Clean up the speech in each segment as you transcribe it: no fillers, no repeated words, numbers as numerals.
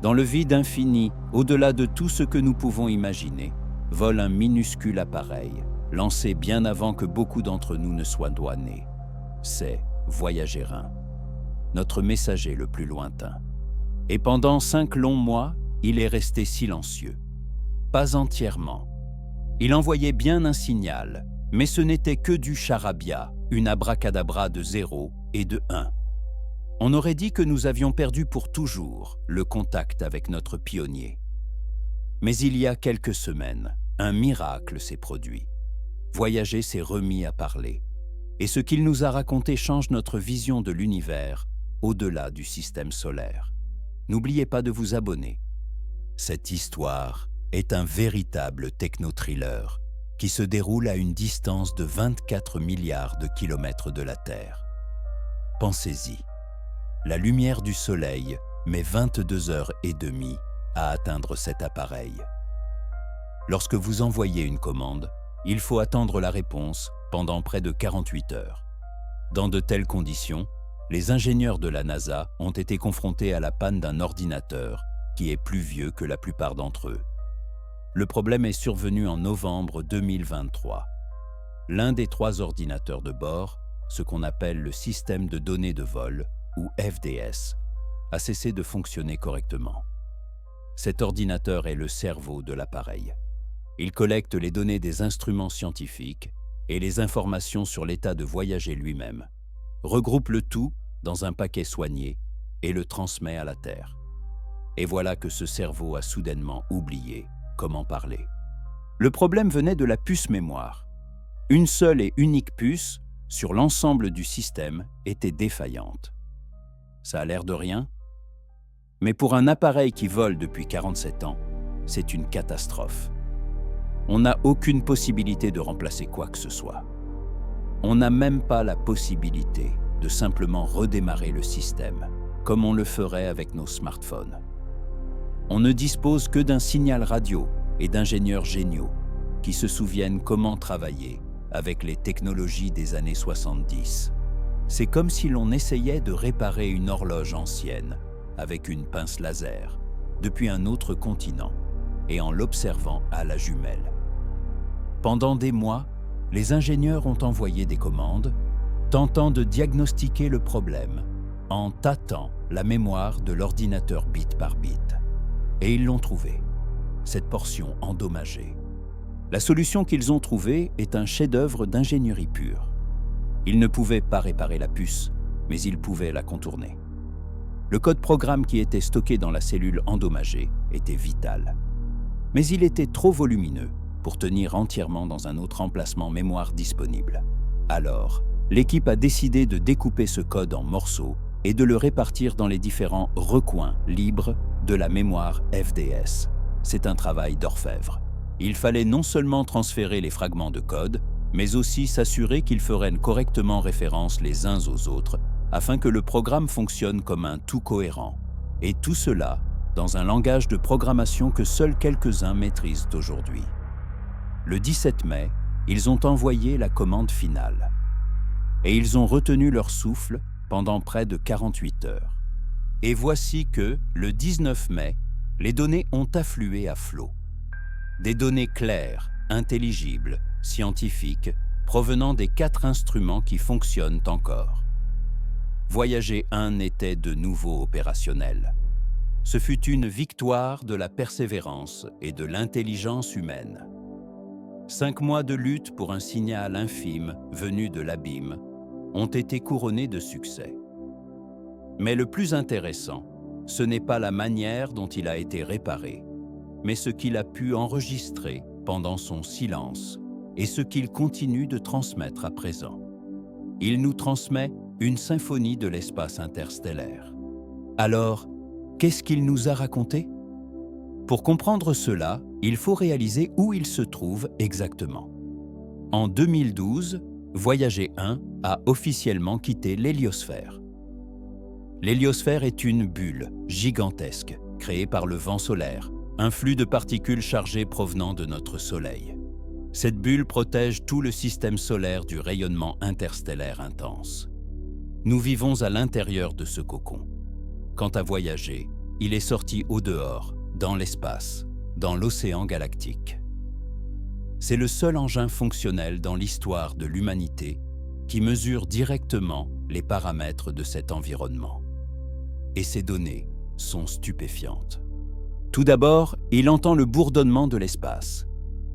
Dans le vide infini, au-delà de tout ce que nous pouvons imaginer, vole un minuscule appareil, lancé bien avant que beaucoup d'entre nous ne soient nés. C'est Voyager 1, notre messager le plus lointain. Et pendant 5 longs mois, il est resté silencieux. Pas entièrement. Il envoyait bien un signal, mais ce n'était que du charabia, une abracadabra de 0 et de 1. On aurait dit que nous avions perdu pour toujours le contact avec notre pionnier. Mais il y a quelques semaines, un miracle s'est produit. Voyager s'est remis à parler. Et ce qu'il nous a raconté change notre vision de l'univers au-delà du système solaire. N'oubliez pas de vous abonner. Cette histoire est un véritable techno-thriller qui se déroule à une distance de 24 milliards de kilomètres de la Terre. Pensez-y. La lumière du Soleil met 22h30 à atteindre cet appareil. Lorsque vous envoyez une commande, il faut attendre la réponse pendant près de 48 heures. Dans de telles conditions, les ingénieurs de la NASA ont été confrontés à la panne d'un ordinateur qui est plus vieux que la plupart d'entre eux. Le problème est survenu en novembre 2023. L'un des 3 ordinateurs de bord, ce qu'on appelle le système de données de vol, ou FDS, a cessé de fonctionner correctement. Cet ordinateur est le cerveau de l'appareil. Il collecte les données des instruments scientifiques et les informations sur l'état de Voyager lui-même, regroupe le tout dans un paquet soigné et le transmet à la Terre. Et voilà que ce cerveau a soudainement oublié comment parler. Le problème venait de la puce mémoire. Une seule et unique puce sur l'ensemble du système était défaillante. Ça a l'air de rien, mais pour un appareil qui vole depuis 47 ans, c'est une catastrophe. On n'a aucune possibilité de remplacer quoi que ce soit. On n'a même pas la possibilité de simplement redémarrer le système, comme on le ferait avec nos smartphones. On ne dispose que d'un signal radio et d'ingénieurs géniaux qui se souviennent comment travailler avec les technologies des années 70. C'est comme si l'on essayait de réparer une horloge ancienne avec une pince laser depuis un autre continent et en l'observant à la jumelle. Pendant des mois, les ingénieurs ont envoyé des commandes, tentant de diagnostiquer le problème en tâtant la mémoire de l'ordinateur bit par bit. Et ils l'ont trouvé, cette portion endommagée. La solution qu'ils ont trouvée est un chef-d'œuvre d'ingénierie pure. Ils ne pouvaient pas réparer la puce, mais ils pouvaient la contourner. Le code programme qui était stocké dans la cellule endommagée était vital. Mais il était trop volumineux pour tenir entièrement dans un autre emplacement mémoire disponible. Alors, l'équipe a décidé de découper ce code en morceaux et de le répartir dans les différents recoins libres de la mémoire FDS. C'est un travail d'orfèvre. Il fallait non seulement transférer les fragments de code, mais aussi s'assurer qu'ils feraient correctement référence les uns aux autres afin que le programme fonctionne comme un tout cohérent. Et tout cela dans un langage de programmation que seuls quelques-uns maîtrisent aujourd'hui. Le 17 mai, ils ont envoyé la commande finale. Et ils ont retenu leur souffle pendant près de 48 heures. Et voici que, le 19 mai, les données ont afflué à flot. Des données claires, intelligibles, scientifiques, provenant des 4 instruments qui fonctionnent encore. Voyager 1 était de nouveau opérationnel. Ce fut une victoire de la persévérance et de l'intelligence humaine. 5 mois de lutte pour un signal infime venu de l'abîme ont été couronnés de succès. Mais le plus intéressant, ce n'est pas la manière dont il a été réparé, mais ce qu'il a pu enregistrer pendant son silence et ce qu'il continue de transmettre à présent. Il nous transmet une symphonie de l'espace interstellaire. Alors, qu'est-ce qu'il nous a raconté? Pour comprendre cela, il faut réaliser où il se trouve exactement. En 2012, Voyager 1 a officiellement quitté l'héliosphère. L'héliosphère est une bulle gigantesque créée par le vent solaire, un flux de particules chargées provenant de notre Soleil. Cette bulle protège tout le système solaire du rayonnement interstellaire intense. Nous vivons à l'intérieur de ce cocon. Quant à Voyager, Il est sorti au dehors, dans l'espace, dans l'océan galactique. C'est le seul engin fonctionnel dans l'histoire de l'humanité qui mesure directement les paramètres de cet environnement. Et ces données sont stupéfiantes. Tout d'abord, il entend le bourdonnement de l'espace.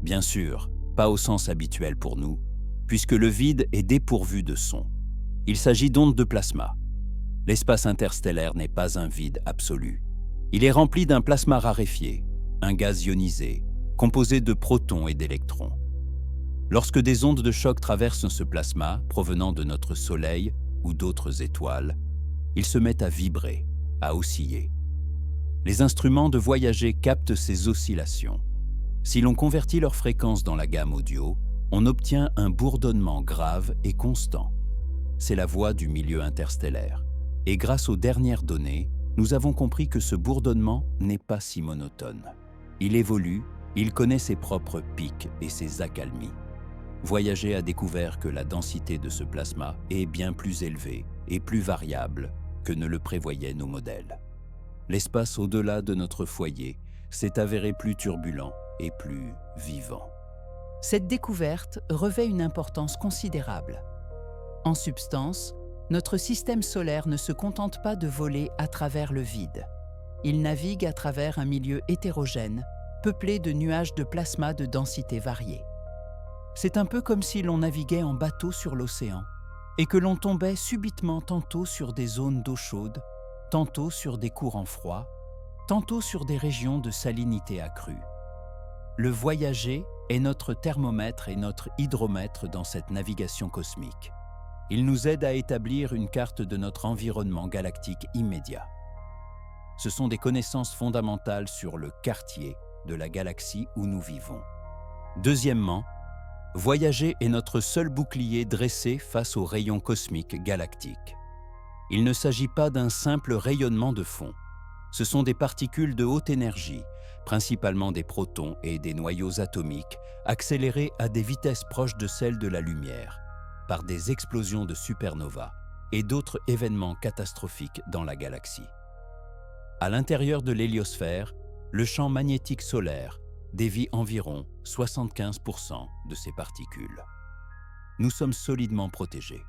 Bien sûr, pas au sens habituel pour nous, puisque le vide est dépourvu de son. Il s'agit d'ondes de plasma. L'espace interstellaire n'est pas un vide absolu. Il est rempli d'un plasma raréfié, un gaz ionisé, composé de protons et d'électrons. Lorsque des ondes de choc traversent ce plasma provenant de notre Soleil ou d'autres étoiles, il se met à vibrer, à osciller. Les instruments de Voyager captent ces oscillations. Si l'on convertit leur fréquence dans la gamme audio, on obtient un bourdonnement grave et constant. C'est la voix du milieu interstellaire. Et grâce aux dernières données, nous avons compris que ce bourdonnement n'est pas si monotone. Il évolue, il connaît ses propres pics et ses accalmies. Voyager a découvert que la densité de ce plasma est bien plus élevée et plus variable que ne le prévoyaient nos modèles. L'espace au-delà de notre foyer s'est avéré plus turbulent et plus vivant. Cette découverte revêt une importance considérable. En substance, notre système solaire ne se contente pas de voler à travers le vide. Il navigue à travers un milieu hétérogène, peuplé de nuages de plasma de densité variée. C'est un peu comme si l'on naviguait en bateau sur l'océan et que l'on tombait subitement tantôt sur des zones d'eau chaude, tantôt sur des courants froids, tantôt sur des régions de salinité accrue. Le Voyager est notre thermomètre et notre hydromètre dans cette navigation cosmique. Il nous aide à établir une carte de notre environnement galactique immédiat. Ce sont des connaissances fondamentales sur le quartier de la galaxie où nous vivons. Deuxièmement, Voyager est notre seul bouclier dressé face aux rayons cosmiques galactiques. Il ne s'agit pas d'un simple rayonnement de fond. Ce sont des particules de haute énergie, principalement des protons et des noyaux atomiques, accélérés à des vitesses proches de celles de la lumière, par des explosions de supernovas et d'autres événements catastrophiques dans la galaxie. À l'intérieur de l'héliosphère, le champ magnétique solaire dévie environ 75% de ces particules. Nous sommes solidement protégés.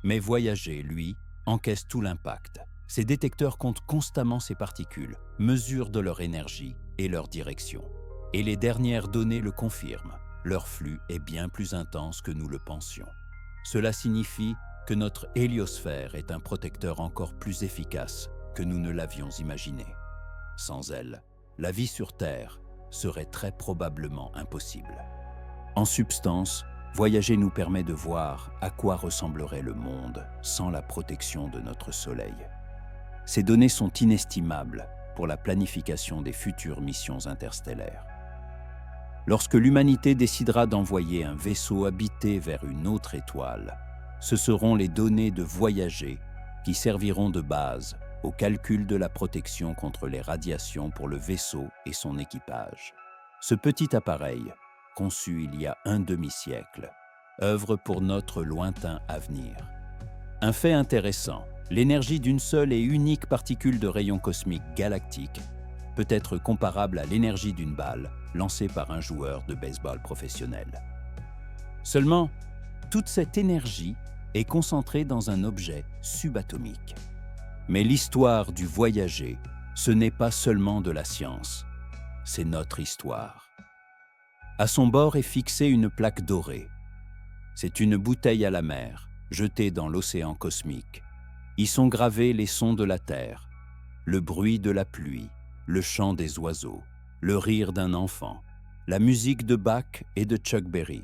Mais Voyager, lui, encaisse tout l'impact. Ces détecteurs comptent constamment ces particules, mesurent de leur énergie et leur direction. Et les dernières données le confirment. Leur flux est bien plus intense que nous le pensions. Cela signifie que notre héliosphère est un protecteur encore plus efficace que nous ne l'avions imaginé. Sans elle, la vie sur Terre serait très probablement impossible. En substance, Voyager nous permet de voir à quoi ressemblerait le monde sans la protection de notre Soleil. Ces données sont inestimables pour la planification des futures missions interstellaires. Lorsque l'humanité décidera d'envoyer un vaisseau habité vers une autre étoile, ce seront les données de Voyager qui serviront de base au calcul de la protection contre les radiations pour le vaisseau et son équipage. Ce petit appareil, conçu il y a un demi-siècle, œuvre pour notre lointain avenir. Un fait intéressant, l'énergie d'une seule et unique particule de rayons cosmiques galactiques peut être comparable à l'énergie d'une balle lancée par un joueur de baseball professionnel. Seulement, toute cette énergie est concentrée dans un objet subatomique. Mais l'histoire du Voyager, ce n'est pas seulement de la science, c'est notre histoire. À son bord est fixée une plaque dorée. C'est une bouteille à la mer, jetée dans l'océan cosmique. Y sont gravés les sons de la terre, le bruit de la pluie, le chant des oiseaux, le rire d'un enfant, la musique de Bach et de Chuck Berry.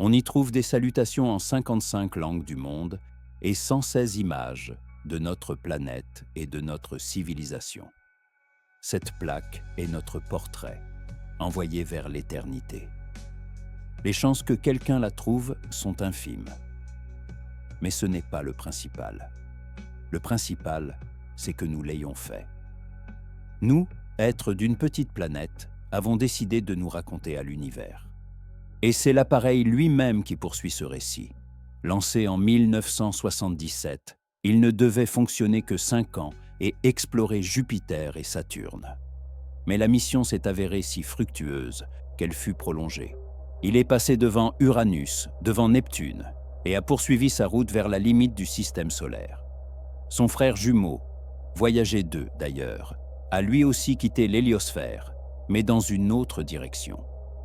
On y trouve des salutations en 55 langues du monde et 116 images de notre planète et de notre civilisation. Cette plaque est notre portrait, envoyé vers l'éternité. Les chances que quelqu'un la trouve sont infimes. Mais ce n'est pas le principal. Le principal, c'est que nous l'ayons fait. Nous, êtres d'une petite planète, avons décidé de nous raconter à l'univers. Et c'est l'appareil lui-même qui poursuit ce récit. Lancé en 1977, il ne devait fonctionner que 5 ans et explorer Jupiter et Saturne. Mais la mission s'est avérée si fructueuse qu'elle fut prolongée. Il est passé devant Uranus, devant Neptune, et a poursuivi sa route vers la limite du système solaire. Son frère jumeau, Voyager 2 d'ailleurs, a lui aussi quitté l'héliosphère, mais dans une autre direction,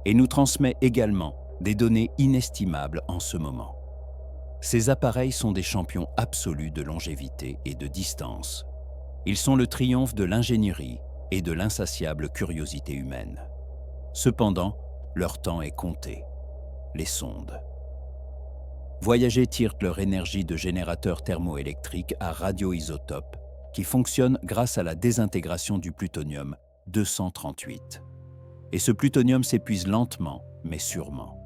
et nous transmet également des données inestimables en ce moment. Ces appareils sont des champions absolus de longévité et de distance. Ils sont le triomphe de l'ingénierie et de l'insatiable curiosité humaine. Cependant, leur temps est compté. Les sondes. Voyager tirent leur énergie de générateurs thermoélectriques à radioisotopes qui fonctionnent grâce à la désintégration du plutonium 238. Et ce plutonium s'épuise lentement, mais sûrement.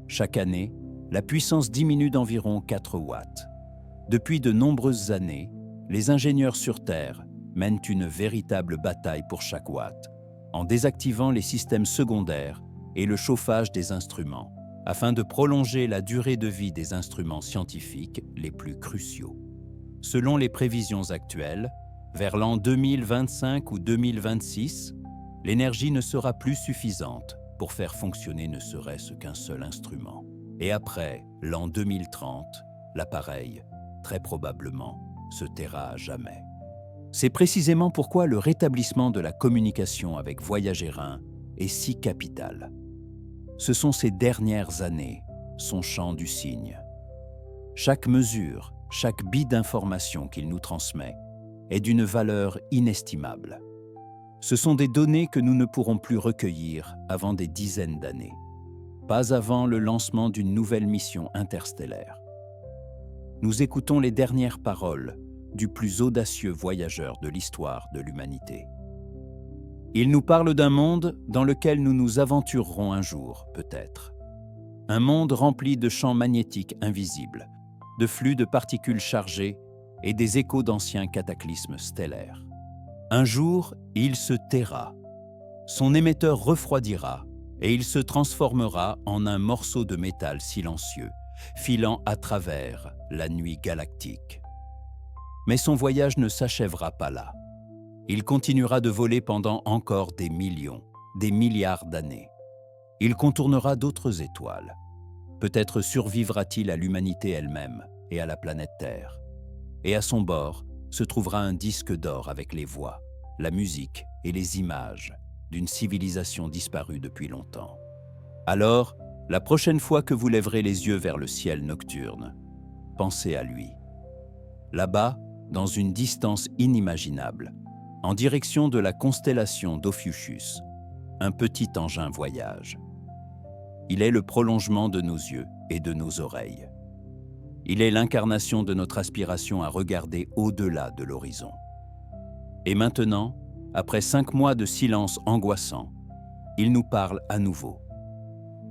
Chaque année, la puissance diminue d'environ 4 watts. Depuis de nombreuses années, les ingénieurs sur Terre mènent une véritable bataille pour chaque watt, en désactivant les systèmes secondaires et le chauffage des instruments, afin de prolonger la durée de vie des instruments scientifiques les plus cruciaux. Selon les prévisions actuelles, vers l'an 2025 ou 2026, l'énergie ne sera plus suffisante pour faire fonctionner ne serait-ce qu'un seul instrument. Et après l'an 2030, l'appareil, très probablement, se taira à jamais. C'est précisément pourquoi le rétablissement de la communication avec Voyager 1 est si capital. Ce sont ces dernières années, son champ du cygne. Chaque mesure, chaque bit d'information qu'il nous transmet est d'une valeur inestimable. Ce sont des données que nous ne pourrons plus recueillir avant des dizaines d'années, pas avant le lancement d'une nouvelle mission interstellaire. Nous écoutons les dernières paroles du plus audacieux voyageur de l'histoire de l'humanité. Il nous parle d'un monde dans lequel nous nous aventurerons un jour, peut-être. Un monde rempli de champs magnétiques invisibles, de flux de particules chargées et des échos d'anciens cataclysmes stellaires. Un jour, il se taira. Son émetteur refroidira et il se transformera en un morceau de métal silencieux, filant à travers la nuit galactique. Mais son voyage ne s'achèvera pas là. Il continuera de voler pendant encore des millions, des milliards d'années. Il contournera d'autres étoiles. Peut-être survivra-t-il à l'humanité elle-même et à la planète Terre. Et à son bord se trouvera un disque d'or avec les voix, la musique et les images d'une civilisation disparue depuis longtemps. Alors, la prochaine fois que vous lèverez les yeux vers le ciel nocturne, pensez à lui. Là-bas, dans une distance inimaginable, en direction de la constellation d'Ophiuchus, un petit engin voyage. Il est le prolongement de nos yeux et de nos oreilles. Il est l'incarnation de notre aspiration à regarder au-delà de l'horizon. Et maintenant, après 5 mois de silence angoissant, il nous parle à nouveau.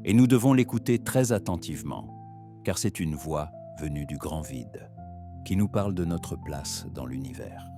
Et nous devons l'écouter très attentivement, car c'est une voix venue du grand vide, qui nous parle de notre place dans l'univers.